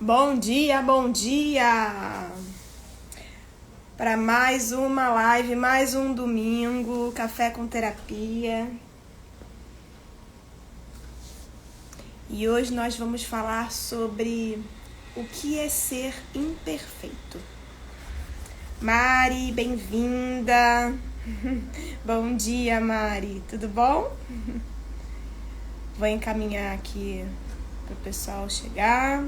Bom dia para mais uma live, mais um domingo, café com terapia. E hoje nós vamos falar sobre o que é ser imperfeito. Mari, bem-vinda. Bom dia, Mari, tudo bom? Vou encaminhar aqui para o pessoal chegar.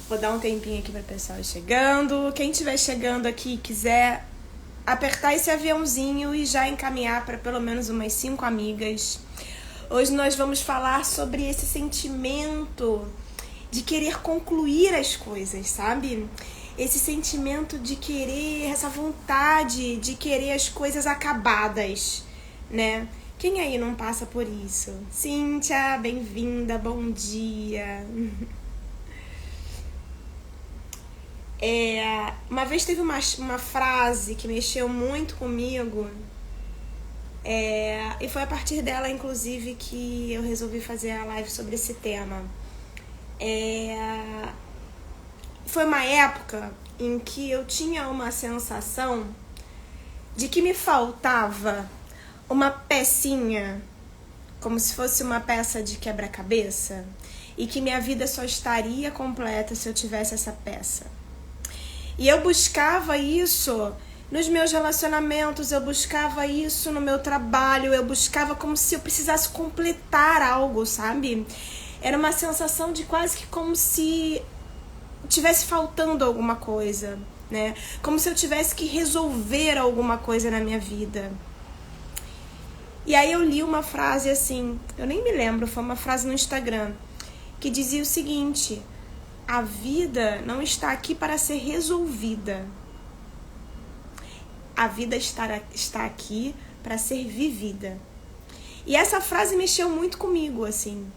Vou dar um tempinho aqui para o pessoal ir chegando. Quem estiver chegando aqui e quiser apertar esse aviãozinho e já encaminhar para pelo menos umas 5 amigas. Hoje nós vamos falar sobre esse sentimento de querer concluir as coisas, sabe? Esse sentimento de querer, essa vontade de querer as coisas acabadas, né? Quem aí não passa por isso? Cíntia, bem-vinda, bom dia. Uma vez teve uma frase que mexeu muito comigo, e foi a partir dela, inclusive, que eu resolvi fazer a live sobre esse tema. Foi uma época em que eu tinha uma sensação de que me faltava uma pecinha, como se fosse uma peça de quebra-cabeça, e que minha vida só estaria completa se eu tivesse essa peça. E eu buscava isso nos meus relacionamentos, eu buscava isso no meu trabalho, eu buscava como se eu precisasse completar algo, sabe? Era uma sensação de quase que como se tivesse faltando alguma coisa, né? Como se eu tivesse que resolver alguma coisa na minha vida. E aí eu li uma frase assim, eu nem me lembro, foi uma frase no Instagram, que dizia o seguinte: a vida não está aqui para ser resolvida. A vida está aqui para ser vivida. E essa frase mexeu muito comigo, assim,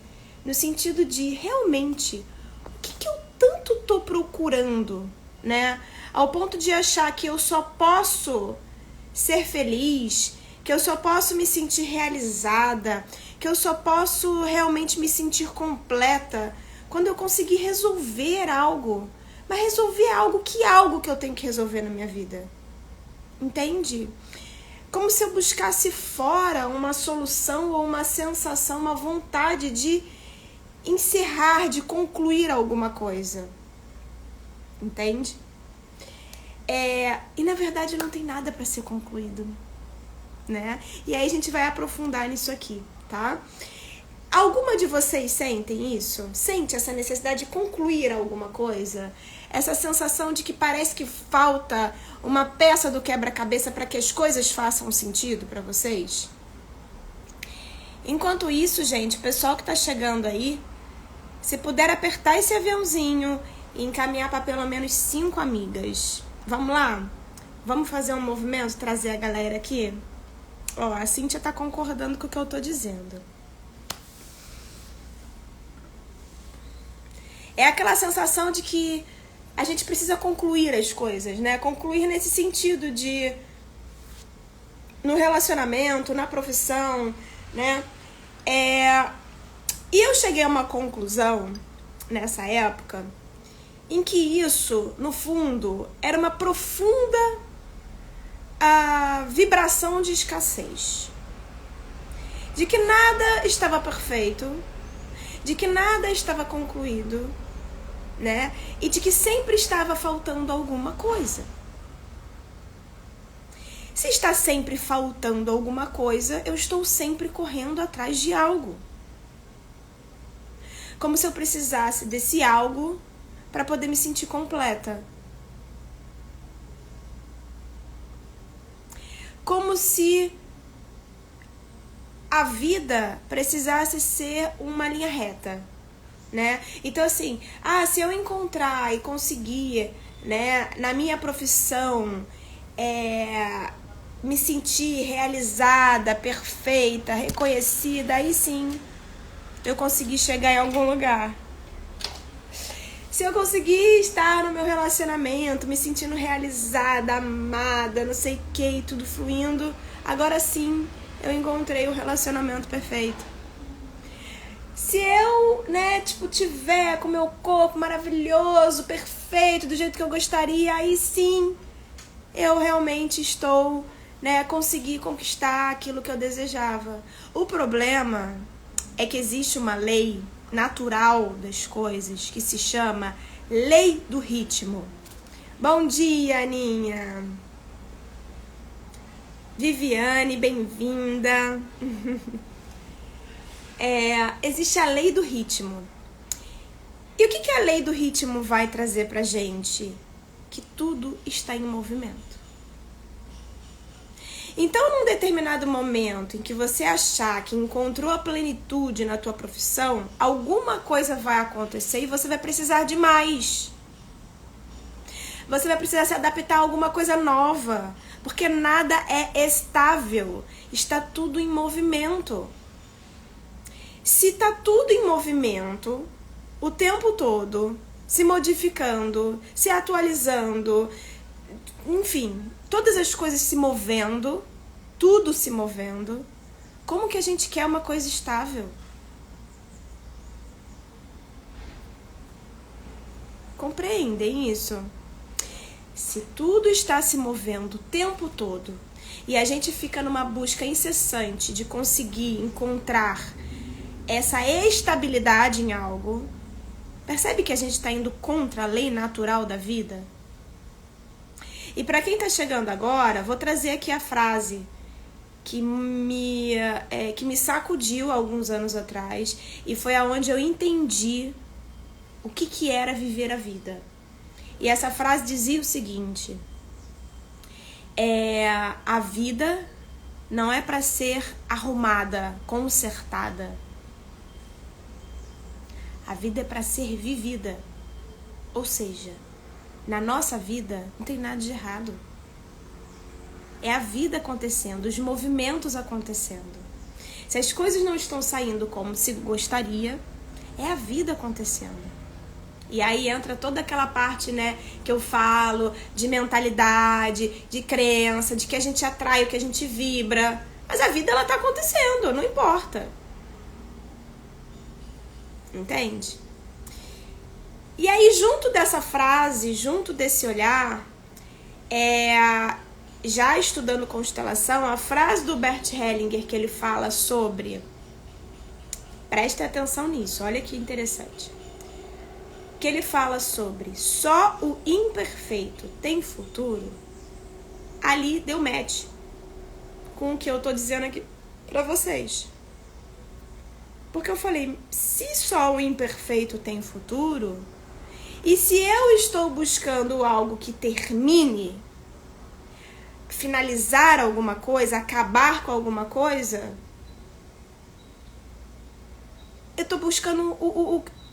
no sentido de realmente, o que eu tanto tô procurando, né? Ao ponto de achar que eu só posso ser feliz, que eu só posso me sentir realizada, que eu só posso realmente me sentir completa quando eu conseguir resolver algo. Mas resolver algo que eu tenho que resolver na minha vida. Entende? Como se eu buscasse fora uma solução ou uma sensação, uma vontade de encerrar, de concluir alguma coisa. Entende? E na verdade não tem nada para ser concluído, né? E aí a gente vai aprofundar nisso aqui, tá? Alguma de vocês sentem isso? Sente essa necessidade de concluir alguma coisa? Essa sensação de que parece que falta uma peça do quebra-cabeça para que as coisas façam sentido para vocês? Enquanto isso, gente, o pessoal que tá chegando aí, se puder apertar esse aviãozinho e encaminhar para pelo menos 5 amigas. Vamos lá? Vamos fazer um movimento, trazer a galera aqui? Ó, a Cíntia tá concordando com o que eu tô dizendo. É aquela sensação de que a gente precisa concluir as coisas, né? Concluir nesse sentido de no relacionamento, na profissão, né? E eu cheguei a uma conclusão nessa época em que isso, no fundo, era uma profunda vibração de escassez. De que nada estava perfeito, de que nada estava concluído, né? E de que sempre estava faltando alguma coisa. Se está sempre faltando alguma coisa, eu estou sempre correndo atrás de algo. Como se eu precisasse desse algo para poder me sentir completa. Como se a vida precisasse ser uma linha reta, né? Então, assim, se eu encontrar e conseguir, né, na minha profissão, me sentir realizada, perfeita, reconhecida, aí sim eu consegui chegar em algum lugar. Se eu conseguir estar no meu relacionamento, me sentindo realizada, amada, não sei o que, tudo fluindo, agora sim eu encontrei o relacionamento perfeito. Se eu, tiver com o meu corpo maravilhoso, perfeito, do jeito que eu gostaria, aí sim eu realmente estou, consegui conquistar aquilo que eu desejava. O problema é que existe uma lei natural das coisas que se chama lei do ritmo. Bom dia, Aninha. Viviane, bem-vinda. Existe a lei do ritmo. E o que a lei do ritmo vai trazer pra gente? Que tudo está em movimento. Então, num determinado momento em que você achar que encontrou a plenitude na tua profissão, alguma coisa vai acontecer e você vai precisar de mais. Você vai precisar se adaptar a alguma coisa nova, porque nada é estável, está tudo em movimento. Se está tudo em movimento, o tempo todo, se modificando, se atualizando, enfim, todas as coisas se movendo, tudo se movendo, como que a gente quer uma coisa estável? Compreendem isso? Se tudo está se movendo o tempo todo e a gente fica numa busca incessante de conseguir encontrar essa estabilidade em algo, percebe que a gente está indo contra a lei natural da vida? E para quem está chegando agora, vou trazer aqui a frase que me sacudiu alguns anos atrás e foi aonde eu entendi o que era viver a vida. E essa frase dizia o seguinte: a vida não é para ser arrumada, consertada. A vida é para ser vivida. Ou seja, na nossa vida não tem nada de errado. É a vida acontecendo, os movimentos acontecendo. Se as coisas não estão saindo como se gostaria, é a vida acontecendo. E aí entra toda aquela parte, que eu falo de mentalidade, de crença, de que a gente atrai o que a gente vibra. Mas a vida, ela tá acontecendo, não importa. Entende? E aí, junto dessa frase, junto desse olhar, já estudando constelação, a frase do Bert Hellinger que ele fala sobre... Preste atenção nisso, olha que interessante. Que ele fala sobre só o imperfeito tem futuro, ali deu match com o que eu tô dizendo aqui pra vocês. Porque eu falei, se só o imperfeito tem futuro, e se eu estou buscando algo que termine, finalizar alguma coisa, acabar com alguma coisa, eu tô buscando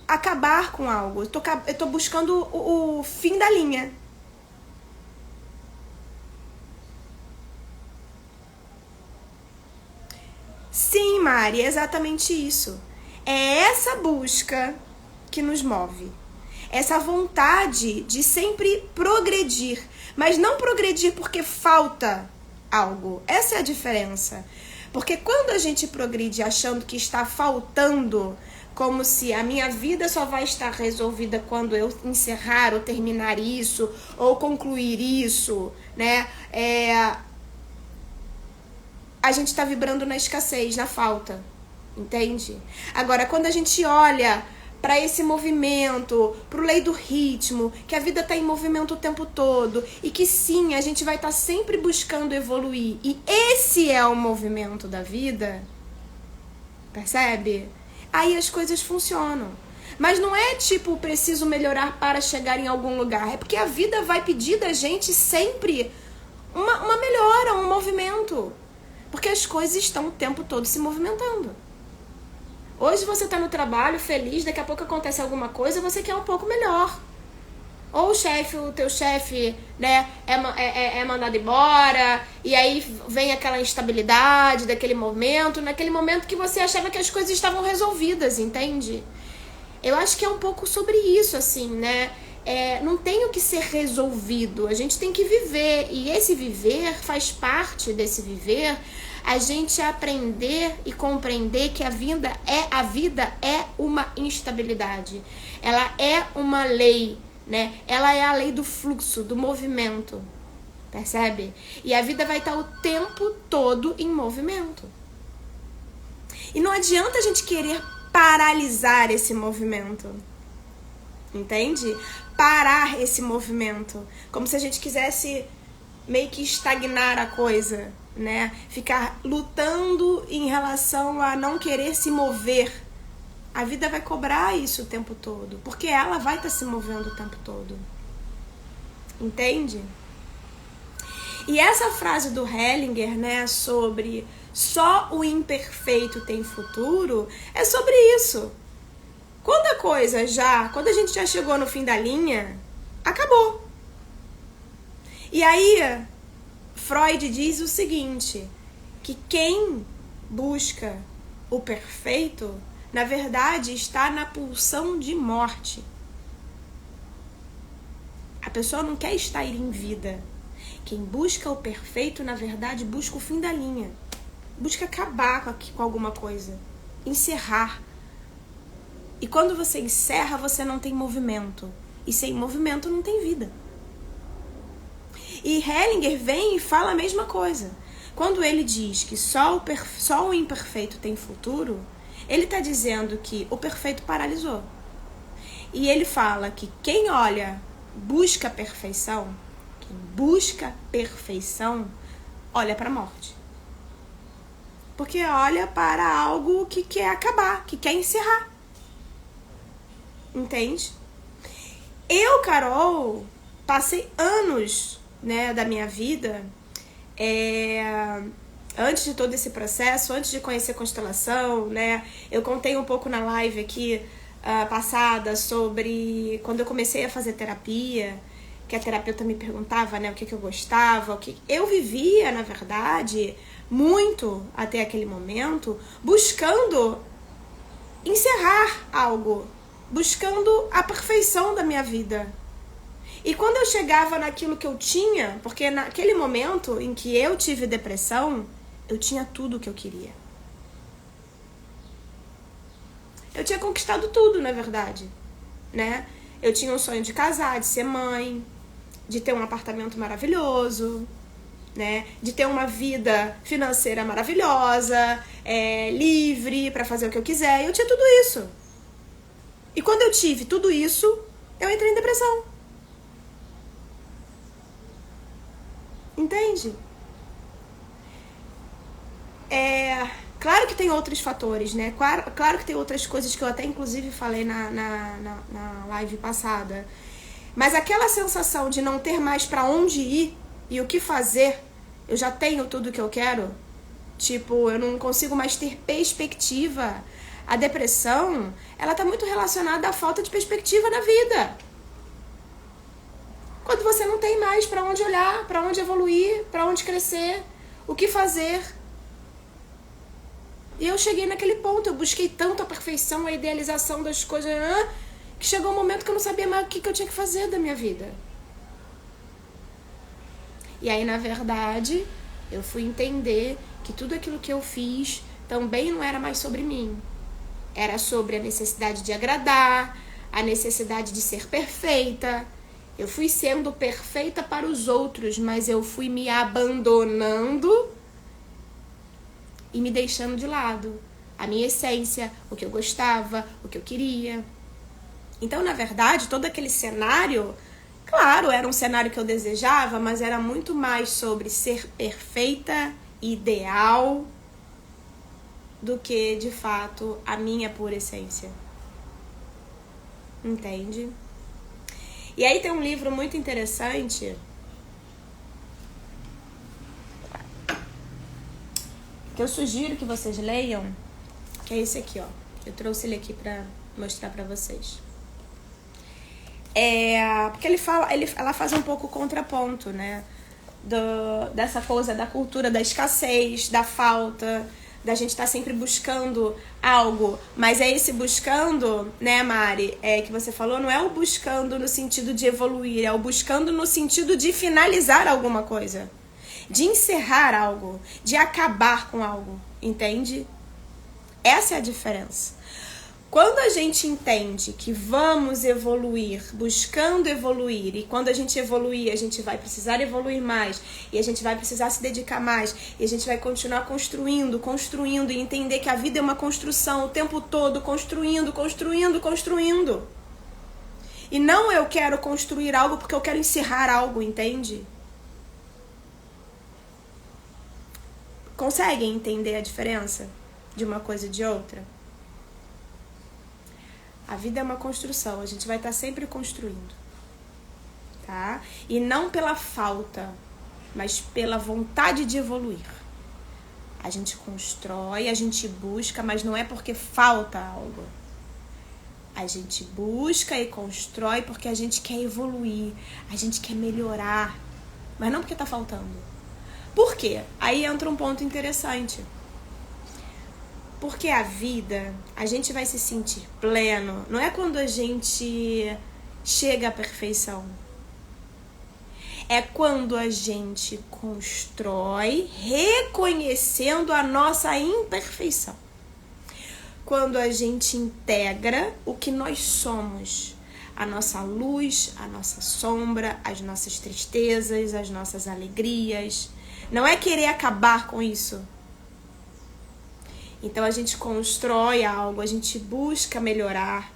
acabar com algo. Eu tô buscando o fim da linha. Sim, Mari, é exatamente isso. É essa busca que nos move. Essa vontade de sempre progredir. Mas não progredir porque falta algo. Essa é a diferença. Porque quando a gente progride achando que está faltando, como se a minha vida só vai estar resolvida quando eu encerrar ou terminar isso, ou concluir isso, a gente está vibrando na escassez, na falta, entende? Agora, quando a gente olha para esse movimento, para o lei do ritmo, que a vida está em movimento o tempo todo, e que sim, a gente vai estar sempre buscando evoluir, e esse é o movimento da vida, percebe? Aí as coisas funcionam. Mas não é tipo, preciso melhorar para chegar em algum lugar. É porque a vida vai pedir da gente sempre uma melhora, um movimento. Porque as coisas estão o tempo todo se movimentando. Hoje você está no trabalho, feliz, daqui a pouco acontece alguma coisa, você quer um pouco melhor. Ou o teu chefe, né, é mandado embora, e aí vem aquela instabilidade daquele momento, naquele momento que você achava que as coisas estavam resolvidas, entende? Eu acho que é um pouco sobre isso, assim, né? Não tem o que ser resolvido, a gente tem que viver, e esse viver faz parte desse viver, a gente aprender e compreender que a vida é uma instabilidade, ela é uma lei, né? Ela é a lei do fluxo, do movimento, percebe? E a vida vai estar o tempo todo em movimento. E não adianta a gente querer paralisar esse movimento, entende? Parar esse movimento, como se a gente quisesse meio que estagnar a coisa, né? Ficar lutando em relação a não querer se mover. A vida vai cobrar isso o tempo todo, porque ela vai estar se movendo o tempo todo. Entende? E essa frase do Hellinger, né, sobre só o imperfeito tem futuro, é sobre isso. Quando a gente já chegou no fim da linha, acabou. E aí, Freud diz o seguinte, que quem busca o perfeito, na verdade, está na pulsão de morte. A pessoa não quer estar em vida. Quem busca o perfeito, na verdade, busca o fim da linha. Busca acabar com alguma coisa. Encerrar. E quando você encerra, você não tem movimento. E sem movimento não tem vida. E Hellinger vem e fala a mesma coisa. Quando ele diz que só o imperfeito tem futuro, ele está dizendo que o perfeito paralisou. E ele fala que quem busca perfeição, olha para a morte. Porque olha para algo que quer acabar, que quer encerrar. Entende? Eu, Carol, passei anos, né, da minha vida, antes de todo esse processo, antes de conhecer constelação, né, eu contei um pouco na live aqui passada sobre quando eu comecei a fazer terapia, que a terapeuta me perguntava, né, o que eu gostava, eu vivia, na verdade, muito até aquele momento, buscando encerrar algo, buscando a perfeição da minha vida. E quando eu chegava naquilo que eu tinha, porque naquele momento em que eu tive depressão, eu tinha tudo o que eu queria. Eu tinha conquistado tudo, na verdade, né? Eu tinha um sonho de casar, de ser mãe, de ter um apartamento maravilhoso, né? De ter uma vida financeira maravilhosa, livre para fazer o que eu quiser. Eu tinha tudo isso. E quando eu tive tudo isso, eu entrei em depressão. Entende? Claro que tem outros fatores, né? Claro que tem outras coisas que eu até inclusive falei na live passada. Mas aquela sensação de não ter mais pra onde ir e o que fazer, eu já tenho tudo que eu quero. Tipo, eu não consigo mais ter perspectiva. A depressão, ela tá muito relacionada à falta de perspectiva na vida. Quando você não tem mais pra onde olhar, pra onde evoluir, pra onde crescer, o que fazer. E eu cheguei naquele ponto, eu busquei tanto a perfeição, a idealização das coisas, que chegou um momento que eu não sabia mais o que eu tinha que fazer da minha vida. E aí, na verdade, eu fui entender que tudo aquilo que eu fiz também não era mais sobre mim. Era sobre a necessidade de agradar, a necessidade de ser perfeita. Eu fui sendo perfeita para os outros, mas eu fui me abandonando e me deixando de lado. A minha essência, o que eu gostava, o que eu queria. Então, na verdade, todo aquele cenário, claro, era um cenário que eu desejava, mas era muito mais sobre ser perfeita, ideal, do que, de fato, a minha pura essência. Entende? E aí tem um livro muito interessante que eu sugiro que vocês leiam, que é esse aqui, ó. Eu trouxe ele aqui pra mostrar pra vocês. Porque ela faz um pouco o contraponto, né? Dessa coisa da cultura da escassez, da falta, da gente estar sempre buscando algo. Mas é esse buscando, né, Mari, que você falou, não é o buscando no sentido de evoluir, é o buscando no sentido de finalizar alguma coisa, de encerrar algo, de acabar com algo, entende? Essa é a diferença. Quando a gente entende que vamos evoluir, buscando evoluir, e quando a gente evoluir, a gente vai precisar evoluir mais, e a gente vai precisar se dedicar mais, e a gente vai continuar construindo, e entender que a vida é uma construção o tempo todo, construindo. E não eu quero construir algo porque eu quero encerrar algo, entende? Conseguem entender a diferença de uma coisa e de outra? A vida é uma construção, a gente vai estar sempre construindo, tá? E não pela falta, mas pela vontade de evoluir. A gente constrói, a gente busca, mas não é porque falta algo. A gente busca e constrói porque a gente quer evoluir, a gente quer melhorar, mas não porque tá faltando. Por quê? Aí entra um ponto interessante. Porque a vida, a gente vai se sentir pleno, não é quando a gente chega à perfeição. É quando a gente constrói reconhecendo a nossa imperfeição. Quando a gente integra o que nós somos. A nossa luz, a nossa sombra, as nossas tristezas, as nossas alegrias. Não é querer acabar com isso. Então a gente constrói algo, a gente busca melhorar,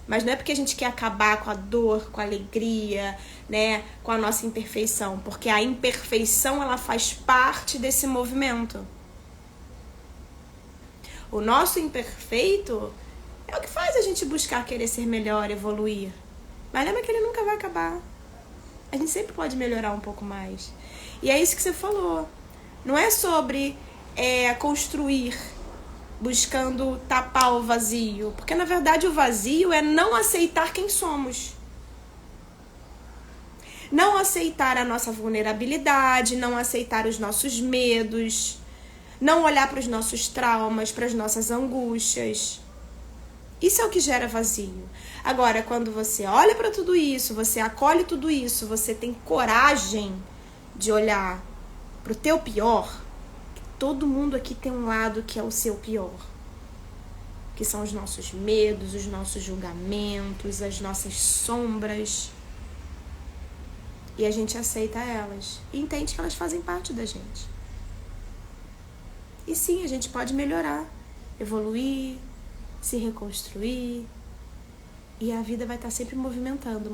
mas não é porque a gente quer acabar com a dor, com a alegria, né, com a nossa imperfeição, porque a imperfeição ela faz parte desse movimento. O nosso imperfeito é o que faz a gente buscar querer ser melhor, evoluir. Mas lembra que ele nunca vai acabar. A gente sempre pode melhorar um pouco mais. E é isso que você falou. Não é sobre construir buscando tapar o vazio. Porque, na verdade, o vazio é não aceitar quem somos. Não aceitar a nossa vulnerabilidade, não aceitar os nossos medos, não olhar para os nossos traumas, para as nossas angústias. Isso é o que gera vazio. Agora, quando você olha para tudo isso, você acolhe tudo isso, você tem coragem de olhar para o teu pior. Todo mundo aqui tem um lado que é o seu pior. Que são os nossos medos, os nossos julgamentos, as nossas sombras. E a gente aceita elas. E entende que elas fazem parte da gente. E sim, a gente pode melhorar, evoluir, se reconstruir. E a vida vai estar sempre movimentando.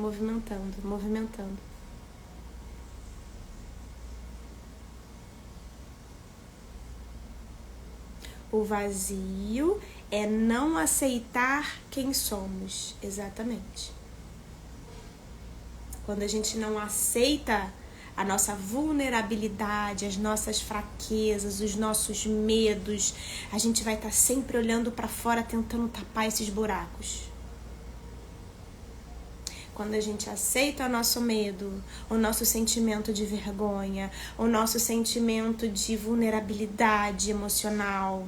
O vazio é não aceitar quem somos, exatamente. Quando a gente não aceita a nossa vulnerabilidade, as nossas fraquezas, os nossos medos, a gente vai estar sempre olhando para fora tentando tapar esses buracos. Quando a gente aceita o nosso medo, o nosso sentimento de vergonha, o nosso sentimento de vulnerabilidade emocional,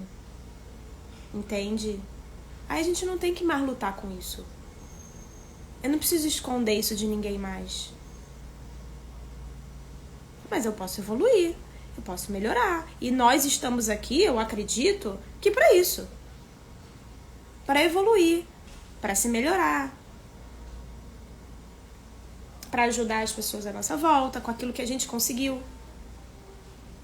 entende? Aí a gente não tem que mais lutar com isso. Eu não preciso esconder isso de ninguém mais. Mas eu posso evoluir, eu posso melhorar. E nós estamos aqui, eu acredito, que para isso. Para evoluir, para se melhorar. Para ajudar as pessoas à nossa volta, com aquilo que a gente conseguiu.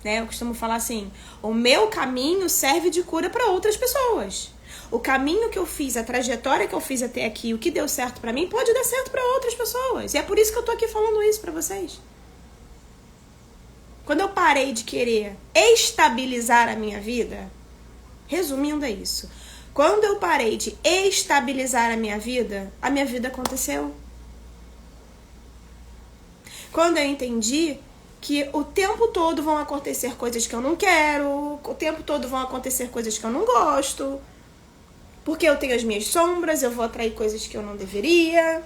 Né? Eu costumo falar assim, o meu caminho serve de cura para outras pessoas. O caminho que eu fiz, a trajetória que eu fiz até aqui, o que deu certo para mim, pode dar certo para outras pessoas. E é por isso que eu tô aqui falando isso para vocês. Quando eu parei de querer estabilizar a minha vida, resumindo é isso. Quando eu parei de estabilizar a minha vida aconteceu. Quando eu entendi que o tempo todo vão acontecer coisas que eu não quero, o tempo todo vão acontecer coisas que eu não gosto, porque eu tenho as minhas sombras, eu vou atrair coisas que eu não deveria.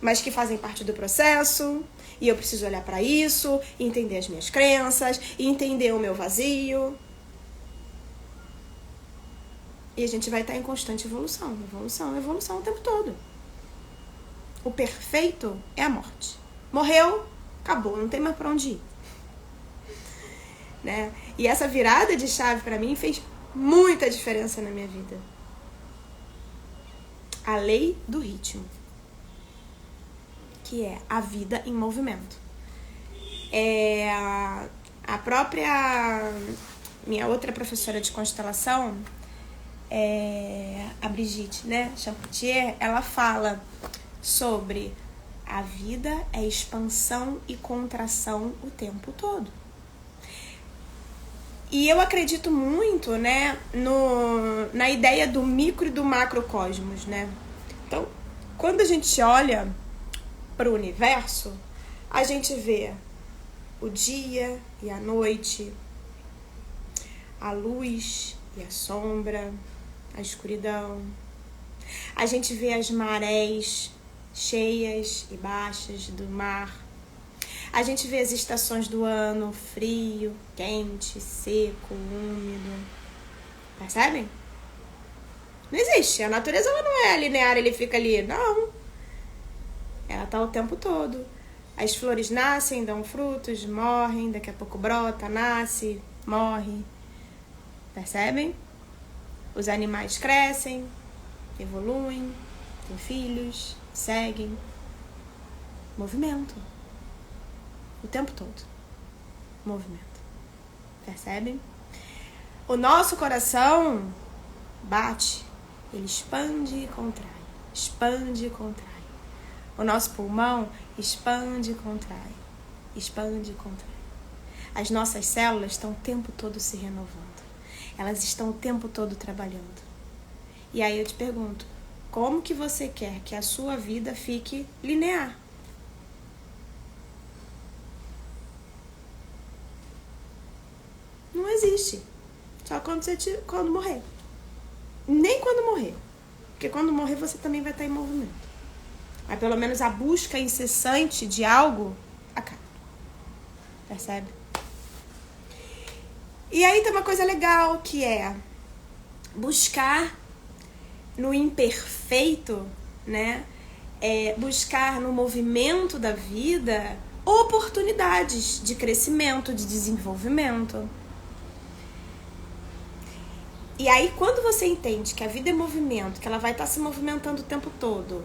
mas que fazem parte do processo, e eu preciso olhar para isso, entender as minhas crenças, entender o meu vazio. E a gente vai estar em constante evolução o tempo todo. O perfeito é a morte. Morreu, acabou, não tem mais para onde ir. Né? E essa virada de chave para mim fez muita diferença na minha vida. A lei do ritmo, que é a vida em movimento. A própria minha outra professora de constelação, a Brigitte, né, Champetier, ela fala sobre a vida é expansão e contração o tempo todo. E eu acredito muito, né, na ideia do micro e do macrocosmos, né? Então, quando a gente olha para o universo, a gente vê o dia e a noite, a luz e a sombra, a escuridão. A gente vê as marés cheias e baixas do mar. A gente vê as estações do ano, frio, quente, seco, úmido. Percebem? Não existe. A natureza ela não é linear, ele fica ali. Não. Ela tá o tempo todo. As flores nascem, dão frutos, morrem, daqui a pouco brota, nasce, morre. Percebem? Os animais crescem, evoluem, têm filhos, seguem. Movimento. O tempo todo. Movimento. Percebem? O nosso coração bate. Ele expande e contrai. Expande e contrai. O nosso pulmão expande e contrai. Expande e contrai. As nossas células estão o tempo todo se renovando. Elas estão o tempo todo trabalhando. E aí eu te pergunto, como que você quer que a sua vida fique linear? Não existe. Só quando morrer. Nem quando morrer. Porque quando morrer você também vai estar em movimento. Mas pelo menos a busca incessante de algo acaba. Percebe? E aí tem uma coisa legal que é buscar no imperfeito, né? Buscar no movimento da vida oportunidades de crescimento, de desenvolvimento. E aí, quando você entende que a vida é movimento, que ela vai estar se movimentando o tempo todo,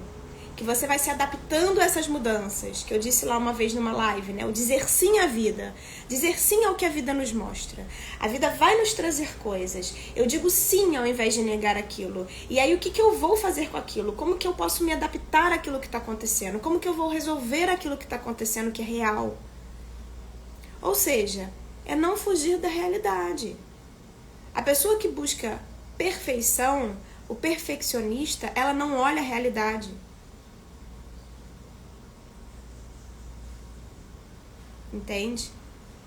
que você vai se adaptando a essas mudanças, que eu disse lá uma vez numa live, né? O dizer sim à vida, dizer sim ao que a vida nos mostra. A vida vai nos trazer coisas. Eu digo sim ao invés de negar aquilo. E aí, o que eu vou fazer com aquilo? Como que eu posso me adaptar àquilo que está acontecendo? Como que eu vou resolver aquilo que está acontecendo que é real? Ou seja, é não fugir da realidade. A pessoa que busca perfeição, o perfeccionista, ela não olha a realidade. Entende?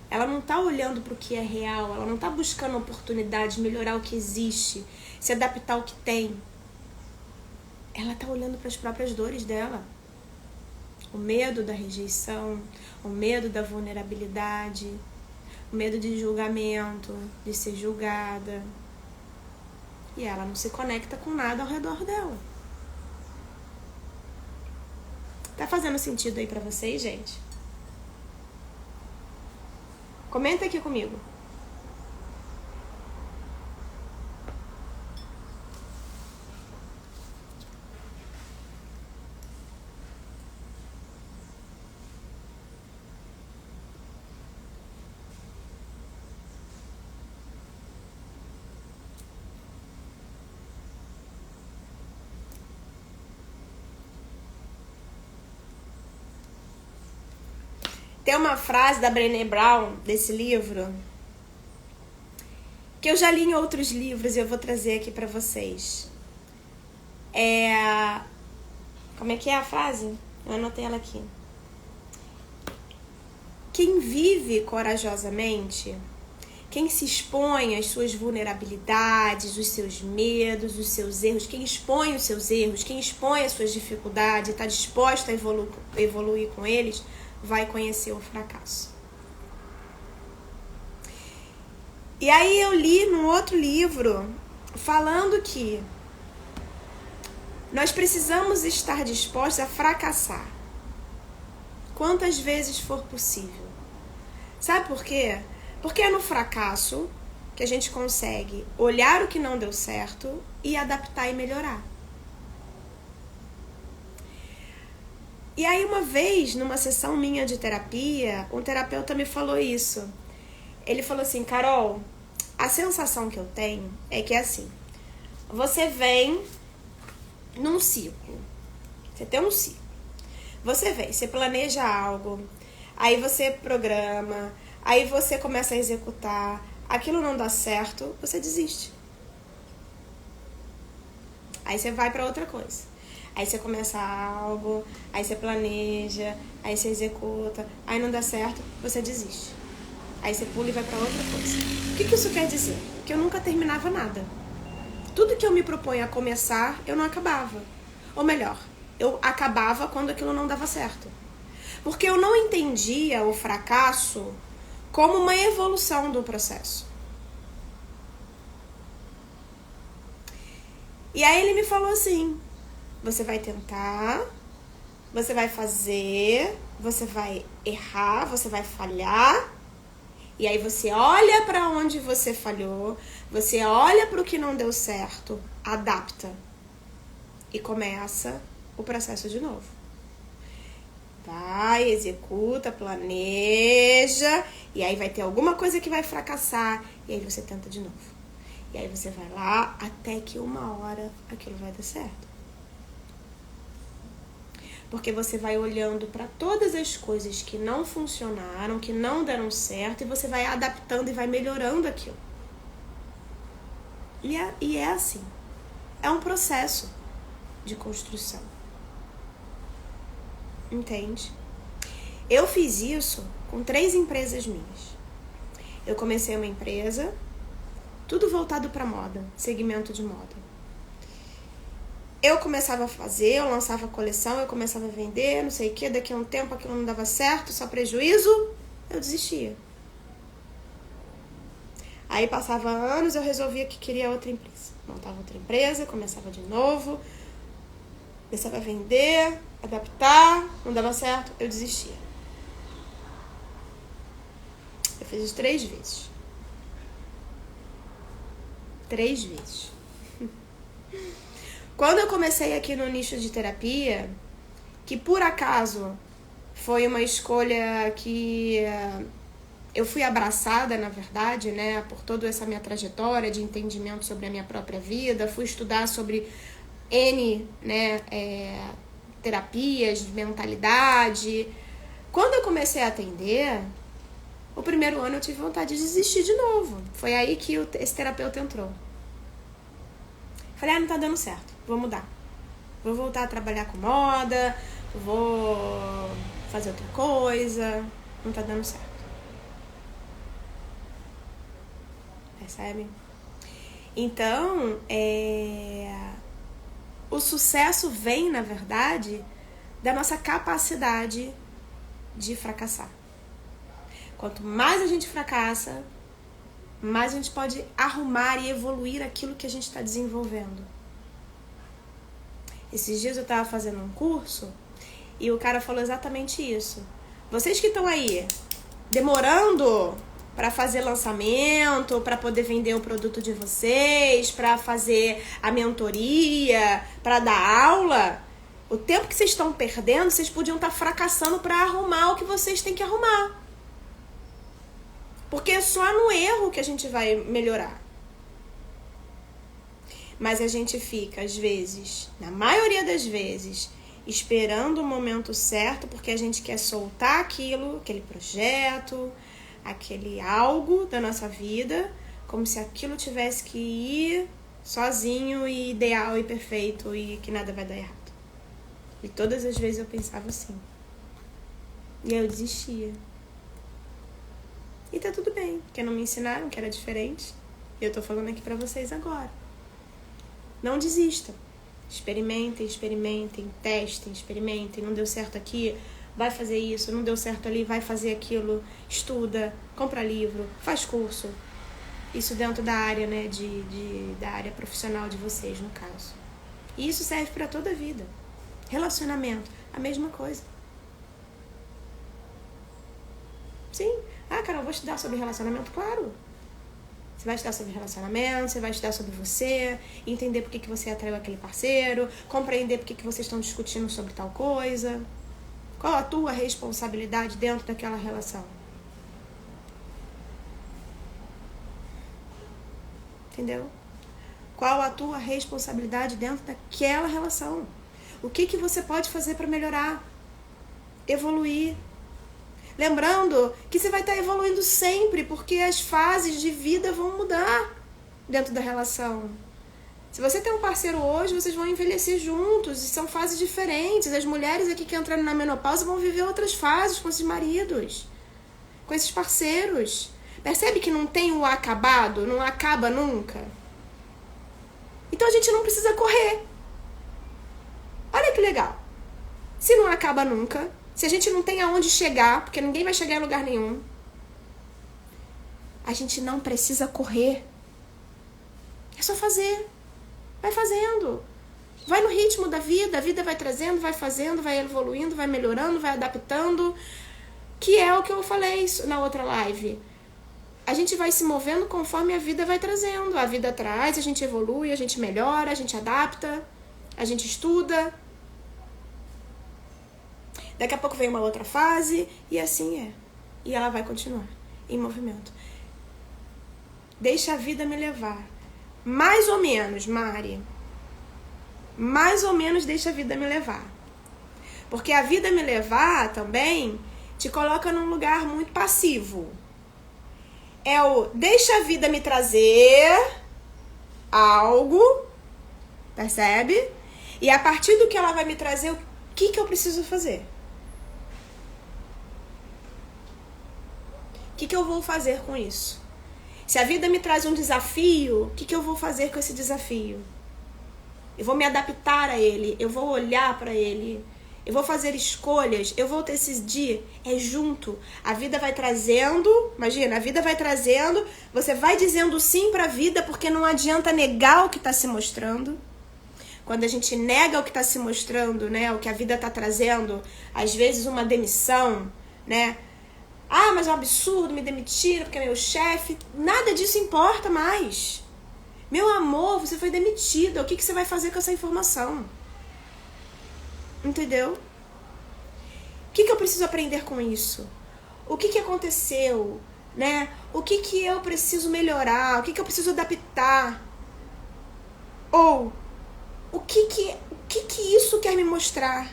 Ela não tá olhando para o que é real, ela não tá buscando oportunidade, melhorar o que existe, se adaptar ao que tem. Ela tá olhando para as próprias dores dela. O medo da rejeição, o medo da vulnerabilidade, o medo de julgamento, de ser julgada. E ela não se conecta com nada ao redor dela. Tá fazendo sentido aí pra vocês, gente? Comenta aqui comigo. Tem uma frase da Brené Brown, desse livro, que eu já li em outros livros e eu vou trazer aqui pra vocês. Como é que é a frase? Eu anotei ela aqui. Quem vive corajosamente Quem se expõe às suas vulnerabilidades, os seus medos, os seus erros, quem expõe os seus erros, quem expõe as suas dificuldades e está disposto a evoluir com eles, vai conhecer o fracasso. E aí eu li num outro livro falando que nós precisamos estar dispostos a fracassar quantas vezes for possível. Sabe por quê? Porque é no fracasso que a gente consegue olhar o que não deu certo e adaptar e melhorar. E aí uma vez, numa sessão minha de terapia, um terapeuta me falou isso. Ele falou assim, Carol, a sensação que eu tenho é que é assim, você vem num ciclo, você tem um ciclo, você vem, você planeja algo, aí você programa, aí você começa a executar, aquilo não dá certo, você desiste. Aí você vai para outra coisa. Aí você começa algo, aí você planeja, aí você executa, aí não dá certo, você desiste. Aí você pula e vai para outra coisa. O que isso quer dizer? Que eu nunca terminava nada. Tudo que eu me proponho a começar, eu não acabava. Ou melhor, eu acabava quando aquilo não dava certo. Porque eu não entendia o fracasso como uma evolução do processo. E aí ele me falou assim, você vai tentar, você vai fazer, você vai errar, você vai falhar, e aí você olha para onde você falhou, você olha para o que não deu certo, adapta e começa o processo de novo. Vai, executa, planeja, e aí vai ter alguma coisa que vai fracassar, e aí você tenta de novo. E aí você vai lá até que uma hora aquilo vai dar certo. Porque você vai olhando para todas as coisas que não funcionaram, que não deram certo, e você vai adaptando e vai melhorando aquilo. E é assim. É um processo de construção. Entende? Eu fiz isso com 3 empresas minhas. Eu comecei uma empresa, tudo voltado para moda, segmento de moda. Eu começava a fazer, eu lançava a coleção, eu começava a vender, não sei o que, daqui a um tempo aquilo não dava certo, só prejuízo, eu desistia. Aí passava anos, eu resolvia que queria outra empresa. Montava outra empresa, começava de novo, começava a vender, adaptar, não dava certo, eu desistia. Eu fiz isso 3 vezes. 3 vezes. Quando eu comecei aqui no nicho de terapia, que por acaso foi uma escolha que eu fui abraçada, na verdade, né, por toda essa minha trajetória de entendimento sobre a minha própria vida, fui estudar sobre N, né, terapias de mentalidade. Quando eu comecei a atender, o primeiro ano eu tive vontade de desistir de novo. Foi aí que esse terapeuta entrou. Falei, não tá dando certo, vou mudar. Vou voltar a trabalhar com moda, vou fazer outra coisa, não tá dando certo. Percebe? Então, o sucesso vem, na verdade, da nossa capacidade de fracassar. Quanto mais a gente fracassa, mais a gente pode arrumar e evoluir aquilo que a gente está desenvolvendo. Esses dias eu estava fazendo um curso e o cara falou exatamente isso. Vocês que estão aí demorando para fazer lançamento, para poder vender o produto de vocês, para fazer a mentoria, para dar aula, o tempo que vocês estão perdendo, vocês podiam estar fracassando para arrumar o que vocês têm que arrumar. Porque é só no erro que a gente vai melhorar. Mas a gente fica, às vezes, na maioria das vezes, esperando o momento certo, porque a gente quer soltar aquilo, aquele projeto, aquele algo da nossa vida, como se aquilo tivesse que ir sozinho e ideal e perfeito e que nada vai dar errado. E todas as vezes eu pensava assim. E aí eu desistia. E tá tudo bem, porque não me ensinaram que era diferente. Eu tô falando aqui pra vocês agora. Não desistam. Experimentem, testem, experimentem. Não deu certo aqui, vai fazer isso. Não deu certo ali, vai fazer aquilo. Estuda, compra livro, faz curso. Isso dentro da área, né, da área profissional de vocês, no caso. E isso serve pra toda a vida. Relacionamento, a mesma coisa. Sim. Ah, Carol, vou estudar sobre relacionamento? Claro. Você vai estudar sobre relacionamento, você vai estudar sobre você, entender por que você atraiu aquele parceiro, compreender por que vocês estão discutindo sobre tal coisa. Qual a tua responsabilidade dentro daquela relação? Entendeu? Qual a tua responsabilidade dentro daquela relação? O que você pode fazer para melhorar? Evoluir. Lembrando que você vai estar evoluindo sempre, porque as fases de vida vão mudar dentro da relação. Se você tem um parceiro hoje, vocês vão envelhecer juntos, e são fases diferentes. As mulheres aqui que entraram na menopausa vão viver outras fases com esses maridos, com esses parceiros. Percebe que não tem o acabado, não acaba nunca? Então a gente não precisa correr. Olha que legal. Se não acaba nunca, se a gente não tem aonde chegar, porque ninguém vai chegar em lugar nenhum, a gente não precisa correr. É só fazer. Vai fazendo. Vai no ritmo da vida, a vida vai trazendo, vai fazendo, vai evoluindo, vai melhorando, vai adaptando. Que é o que eu falei na outra live. A gente vai se movendo conforme a vida vai trazendo. A vida traz, a gente evolui, a gente melhora, a gente adapta, a gente estuda. Daqui a pouco vem uma outra fase e assim é. E ela vai continuar em movimento. Deixa a vida me levar. Mais ou menos, Mari. Mais ou menos deixa a vida me levar. Porque a vida me levar também te coloca num lugar muito passivo. É o deixa a vida me trazer algo, percebe? E a partir do que ela vai me trazer, o que eu preciso fazer? O que eu vou fazer com isso? Se a vida me traz um desafio, o que eu vou fazer com esse desafio? Eu vou me adaptar a ele, eu vou olhar para ele, eu vou fazer escolhas, eu vou decidir. É junto. A vida vai trazendo, imagina, a vida vai trazendo, você vai dizendo sim para a vida, porque não adianta negar o que está se mostrando. Quando a gente nega o que está se mostrando, né, o que a vida está trazendo, às vezes uma demissão, né? Ah, mas é um absurdo, me demitiram porque é meu chefe. Nada disso importa mais. Meu amor, você foi demitida. O que você vai fazer com essa informação? Entendeu? O que eu preciso aprender com isso? O que aconteceu? Né? O que eu preciso melhorar? O que eu preciso adaptar? Ou, o que isso quer me mostrar?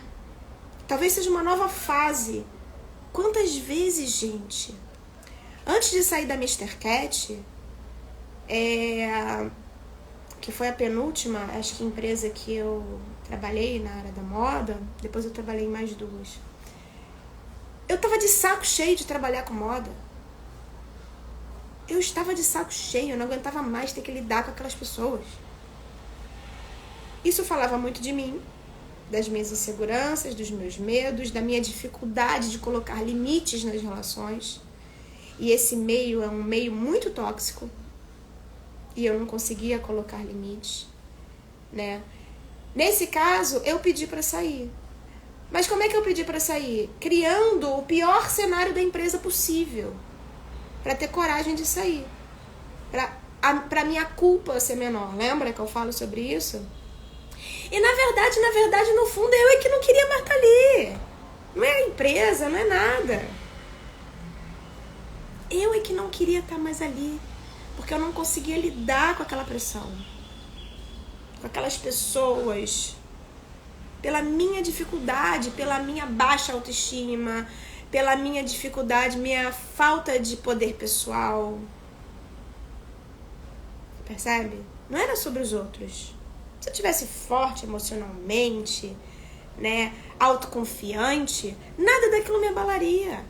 Talvez seja uma nova fase. Quantas vezes, gente, antes de sair da Mr. Cat, que foi a penúltima, acho que empresa que eu trabalhei na área da moda, depois eu trabalhei em mais duas. Eu tava de saco cheio de trabalhar com moda. Eu estava de saco cheio, eu não aguentava mais ter que lidar com aquelas pessoas. Isso falava muito de mim, das minhas inseguranças, dos meus medos, da minha dificuldade de colocar limites nas relações. E esse meio é um meio muito tóxico. E eu não conseguia colocar limites, né? Nesse caso, eu pedi para sair. Mas como é que eu pedi para sair? Criando o pior cenário da empresa possível. Para ter coragem de sair. Para minha culpa ser menor. Lembra que eu falo sobre isso? E na verdade, no fundo, eu é que não queria mais estar ali. Não é a empresa, não é nada. Eu é que não queria estar mais ali. Porque eu não conseguia lidar com aquela pressão. Com aquelas pessoas. Pela minha dificuldade, pela minha baixa autoestima, pela minha dificuldade, minha falta de poder pessoal. Percebe? Não era sobre os outros. Se eu tivesse forte emocionalmente, né, autoconfiante, nada daquilo me abalaria.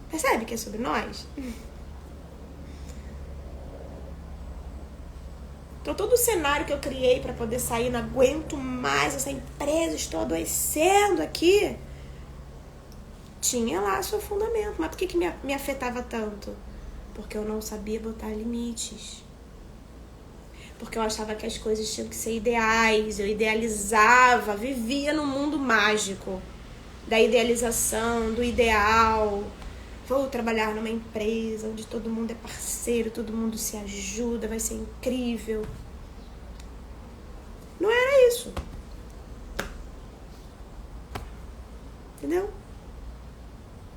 Percebe que é sobre nós? Então todo o cenário que eu criei para poder sair, não aguento mais essa empresa, estou adoecendo aqui, tinha lá seu fundamento. Mas por que me afetava tanto? Porque eu não sabia botar limites. Porque eu achava que as coisas tinham que ser ideais, eu idealizava, vivia num mundo mágico da idealização, do ideal. Vou trabalhar numa empresa onde todo mundo é parceiro, todo mundo se ajuda, vai ser incrível. Não era isso. Entendeu?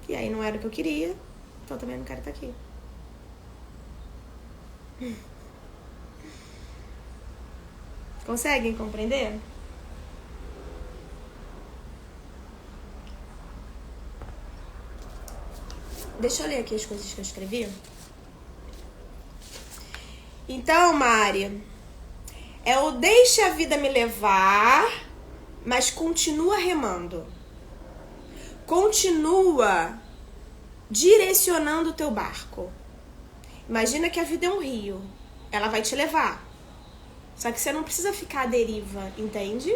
E aí não era o que eu queria, então também não quero estar aqui. Conseguem compreender? Deixa eu ler aqui as coisas que eu escrevi. Então, Mari, é o deixa a vida me levar, mas continua remando. Continua direcionando o teu barco. Imagina que a vida é um rio. Ela vai te levar. Só que você não precisa ficar à deriva, entende?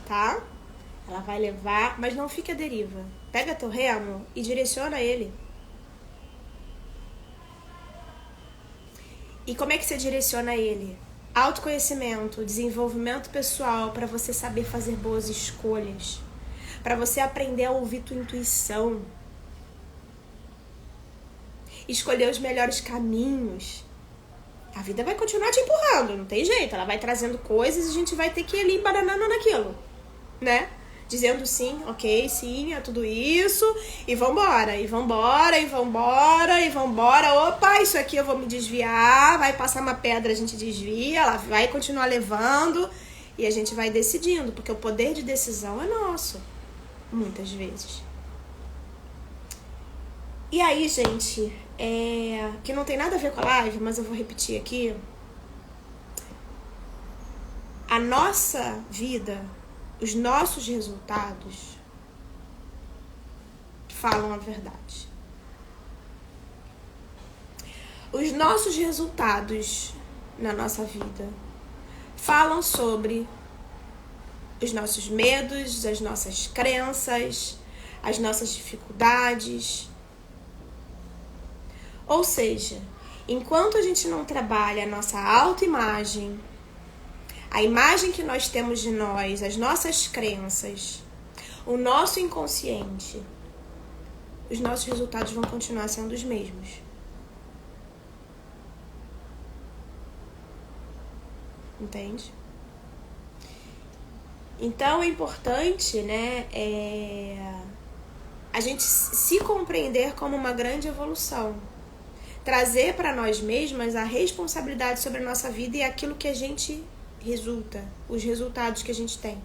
Tá? Ela vai levar, mas não fique à deriva. Pega teu remo e direciona ele. E como é que você direciona ele? Autoconhecimento, desenvolvimento pessoal, para você saber fazer boas escolhas. Para você aprender a ouvir tua intuição. Escolher os melhores caminhos. A vida vai continuar te empurrando, não tem jeito. Ela vai trazendo coisas e a gente vai ter que ir ali bananando naquilo, né? Dizendo sim, ok, sim, é tudo isso. E vambora, e vambora, e vambora, e vambora. Opa, isso aqui eu vou me desviar. Vai passar uma pedra, a gente desvia. Ela vai continuar levando. E a gente vai decidindo, porque o poder de decisão é nosso. Muitas vezes. E aí, gente, que não tem nada a ver com a live, mas eu vou repetir aqui. A nossa vida, os nossos resultados falam a verdade. Os nossos resultados na nossa vida falam sobre os nossos medos, as nossas crenças, as nossas dificuldades. Ou seja, enquanto a gente não trabalha a nossa autoimagem, a imagem que nós temos de nós, as nossas crenças, o nosso inconsciente, os nossos resultados vão continuar sendo os mesmos. Entende? Então é importante, né, a gente se compreender como uma grande evolução. Trazer para nós mesmas a responsabilidade sobre a nossa vida e aquilo que a gente resulta, os resultados que a gente tem.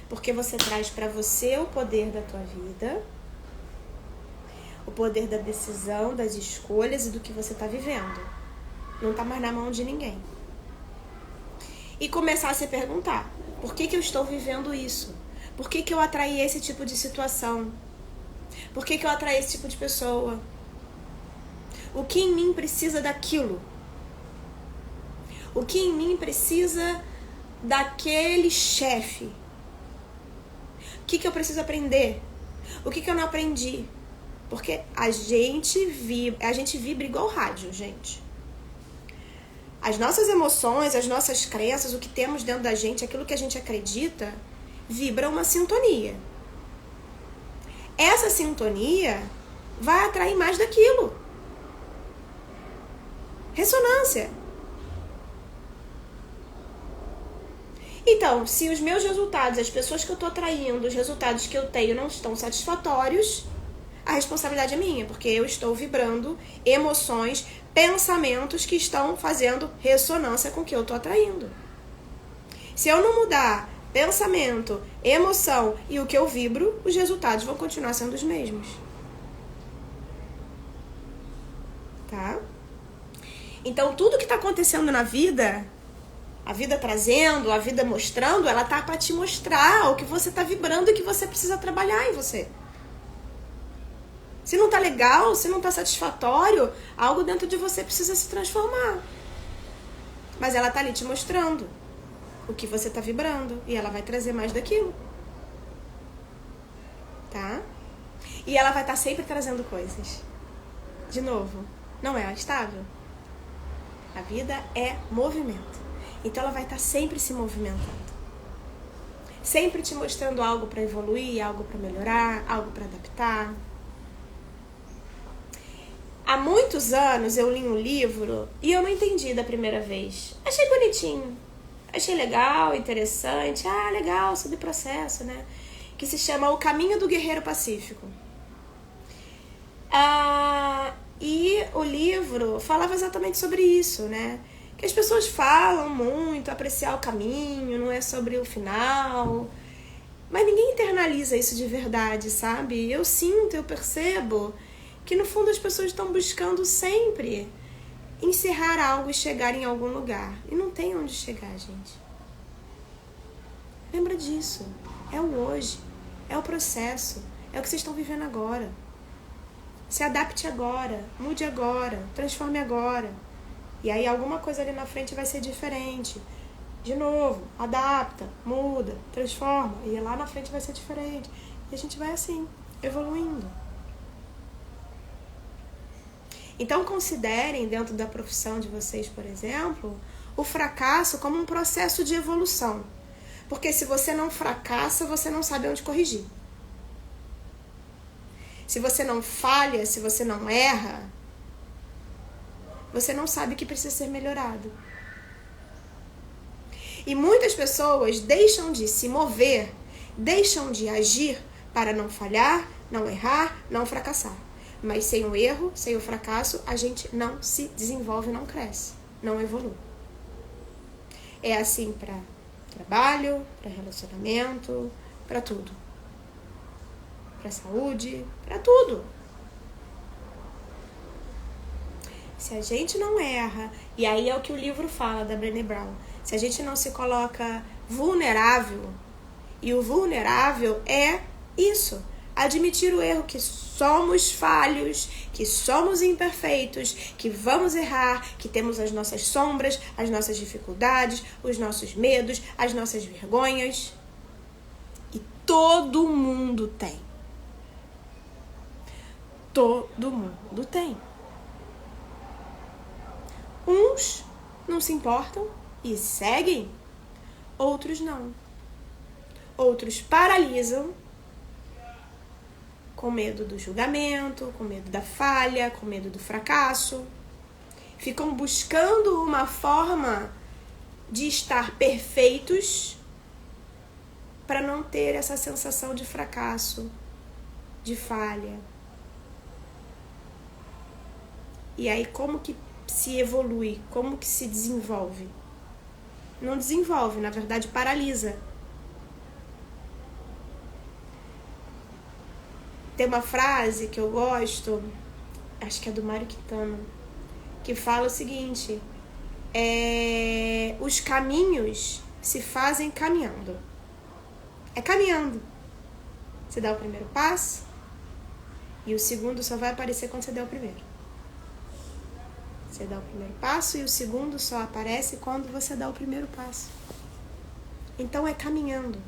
Porque você traz para você o poder da tua vida, o poder da decisão, das escolhas e do que você está vivendo. Não está mais na mão de ninguém. E começar a se perguntar, por que eu estou vivendo isso? Por que eu atraí esse tipo de situação? Por que eu atraí esse tipo de pessoa? O que em mim precisa daquilo? O que em mim precisa daquele chefe? O que eu preciso aprender? O que eu não aprendi? Porque a gente vibra igual rádio, gente. As nossas emoções, as nossas crenças, o que temos dentro da gente, aquilo que a gente acredita, vibra uma sintonia. Essa sintonia vai atrair mais daquilo. Ressonância. Então, se os meus resultados, as pessoas que eu estou atraindo, os resultados que eu tenho não estão satisfatórios, a responsabilidade é minha, porque eu estou vibrando emoções, pensamentos que estão fazendo ressonância com o que eu estou atraindo. Se eu não mudar pensamento, emoção e o que eu vibro, os resultados vão continuar sendo os mesmos. Tá? Então, tudo que está acontecendo na vida A vida trazendo, a vida mostrando, ela tá para te mostrar o que você tá vibrando e que você precisa trabalhar em você. Se não tá legal, se não tá satisfatório, algo dentro de você precisa se transformar. Mas ela tá ali te mostrando o que você tá vibrando e ela vai trazer mais daquilo. Tá? E ela vai estar sempre trazendo coisas. De novo, não é estável. A vida é movimento. Então ela vai estar sempre se movimentando. Sempre te mostrando algo para evoluir, algo para melhorar, algo para adaptar. Há muitos anos eu li um livro e eu não entendi da primeira vez. Achei bonitinho. Achei legal, interessante. Ah, legal, sobre processo, né? Que se chama O Caminho do Guerreiro Pacífico. E o livro falava exatamente sobre isso, né? Que as pessoas falam muito, apreciar o caminho, não é sobre o final. Mas ninguém internaliza isso de verdade, sabe? Eu sinto, eu percebo que no fundo as pessoas estão buscando sempre encerrar algo e chegar em algum lugar. E não tem onde chegar, gente. Lembra disso. É o hoje, é o processo, é o que vocês estão vivendo agora. Se adapte agora, mude agora, transforme agora. E aí alguma coisa ali na frente vai ser diferente. De novo, adapta, muda, transforma. E lá na frente vai ser diferente. E a gente vai assim, evoluindo. Então considerem dentro da profissão de vocês, por exemplo, o fracasso como um processo de evolução. Porque se você não fracassa, você não sabe onde corrigir. Se você não falha, se você não erra, você não sabe o que precisa ser melhorado. E muitas pessoas deixam de se mover, deixam de agir para não falhar, não errar, não fracassar. Mas sem o erro, sem o fracasso, a gente não se desenvolve, não cresce, não evolui. É assim para trabalho, para relacionamento, para tudo. Para saúde, para tudo. Se a gente não erra, e aí é o que o livro fala da Brené Brown, se a gente não se coloca vulnerável, e o vulnerável é isso, admitir o erro, que somos falhos, que somos imperfeitos, que vamos errar, que temos as nossas sombras, as nossas dificuldades, os nossos medos, as nossas vergonhas. E todo mundo tem. Todo mundo tem. Uns não se importam e seguem, outros não. Outros paralisam com medo do julgamento, com medo da falha, com medo do fracasso. Ficam buscando uma forma de estar perfeitos para não ter essa sensação de fracasso, de falha. E aí como que se evolui? Como que se desenvolve? Não desenvolve, na verdade paralisa. Tem uma frase que eu gosto, acho que é do Mário Quintana, que fala o seguinte: os caminhos se fazem caminhando. É caminhando. Você dá o primeiro passo e o segundo só vai aparecer quando você der o primeiro. Você dá o primeiro passo e o segundo só aparece quando você dá o primeiro passo. Então é caminhando.